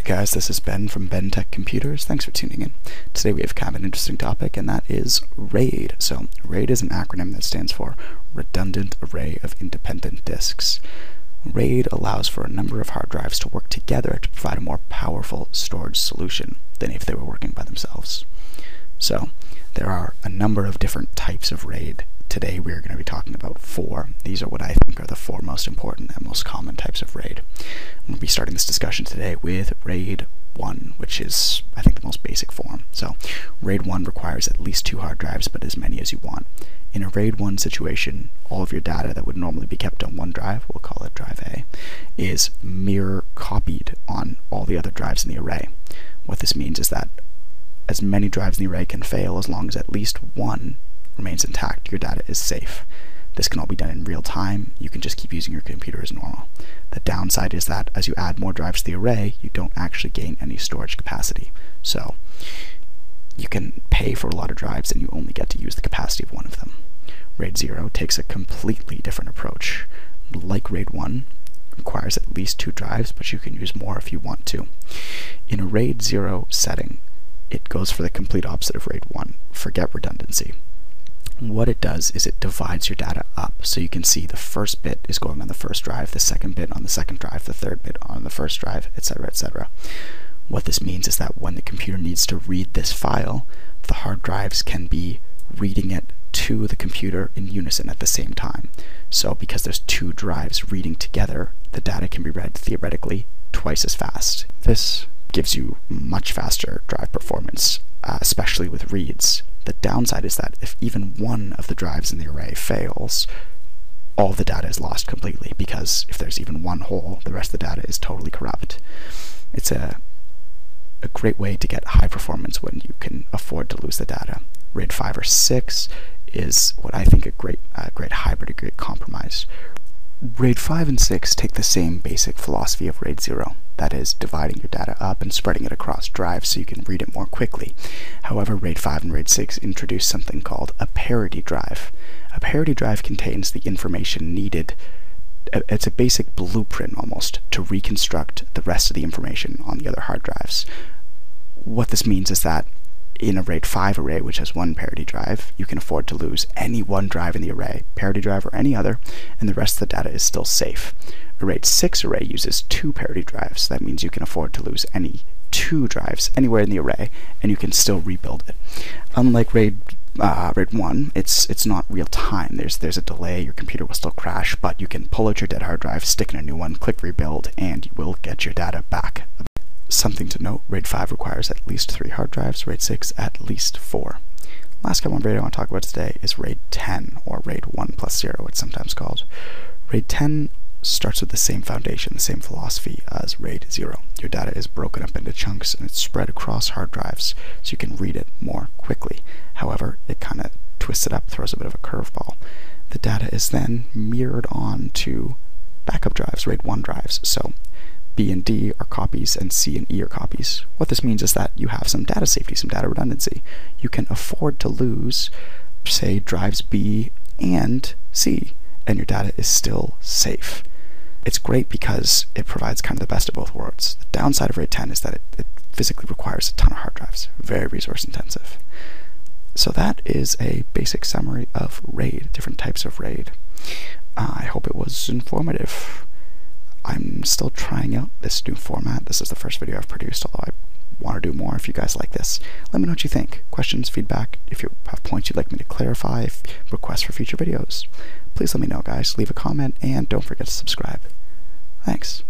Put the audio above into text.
Guys, this is Ben from Ben Tech Computers. Thanks for tuning in. Today we have kind of an interesting topic, and that is RAID. So RAID is an acronym that stands for Redundant Array of Independent Disks. RAID allows for a number of hard drives to work together to provide a more powerful storage solution than if they were working by themselves. So there are a number of different types of RAID. Today we are going to be talking about 4. These are what I think are the 4 most important and most common types of RAID. We'll be starting this discussion today with RAID 1, which is, I think, the most basic form. So RAID 1 requires at least 2 hard drives, but as many as you want. In a RAID 1 situation, all of your data that would normally be kept on one drive, we'll call it drive A, is mirror copied on all the other drives in the array. What this means is that as many drives in the array can fail as long as at least one remains intact, your data is safe. This can all be done in real time. You can just keep using your computer as normal. The downside is that as you add more drives to the array, you don't actually gain any storage capacity. So you can pay for a lot of drives and you only get to use the capacity of one of them. RAID 0 takes a completely different approach. Like RAID 1, requires at least 2 drives, but you can use more if you want to. In a RAID 0 setting, it goes for the complete opposite of RAID 1. Forget redundancy. What it does is it divides your data up, so you can see the first bit is going on the first drive, the second bit on the second drive, the third bit on the first drive, etc., etc. What this means is that when the computer needs to read this file, the hard drives can be reading it to the computer in unison at the same time. So because there's 2 drives reading together, the data can be read theoretically twice as fast. This gives you much faster drive performance, especially with reads. The downside is that if even one of the drives in the array fails, all the data is lost completely, because if there's even one hole, the rest of the data is totally corrupt. It's a great way to get high performance when you can afford to lose the data. RAID 5 or 6 is what I think a great hybrid, a great compromise. RAID 5 and 6 take the same basic philosophy of RAID 0. That is, dividing your data up and spreading it across drives so you can read it more quickly. However, RAID 5 and RAID 6 introduce something called a parity drive. A parity drive contains the information needed. It's a basic blueprint, almost, to reconstruct the rest of the information on the other hard drives. What this means is that in a RAID 5 array, which has 1 parity drive, you can afford to lose any one drive in the array, parity drive or any other, and the rest of the data is still safe. A RAID 6 array uses 2 parity drives. That means you can afford to lose any 2 drives anywhere in the array, and you can still rebuild it. Unlike RAID 1, it's not real time. There's a delay. Your computer will still crash, but you can pull out your dead hard drive, stick in a new one, click rebuild, and you will get your data back. Something to note, RAID 5 requires at least 3 hard drives, RAID 6 at least 4. Last common RAID I want to talk about today is RAID 10, or RAID 1 plus 0, it's sometimes called. RAID 10 starts with the same foundation, the same philosophy as RAID 0. Your data is broken up into chunks and it's spread across hard drives so you can read it more quickly. However, it kind of twists it up, throws a bit of a curveball. The data is then mirrored on to backup drives, RAID 1 drives. So B and D are copies and C and E are copies. What this means is that you have some data safety, some data redundancy. You can afford to lose, say, drives B and C, and your data is still safe. It's great because it provides kind of the best of both worlds. The downside of RAID 10 is that it physically requires a ton of hard drives, very resource intensive. So that is a basic summary of RAID, different types of RAID. I hope it was informative. I'm still trying out this new format. This is the first video I've produced, although I want to do more if you guys like this. Let me know what you think. Questions, feedback, if you have points you'd like me to clarify, requests for future videos. Please let me know, guys. Leave a comment, and don't forget to subscribe. Thanks.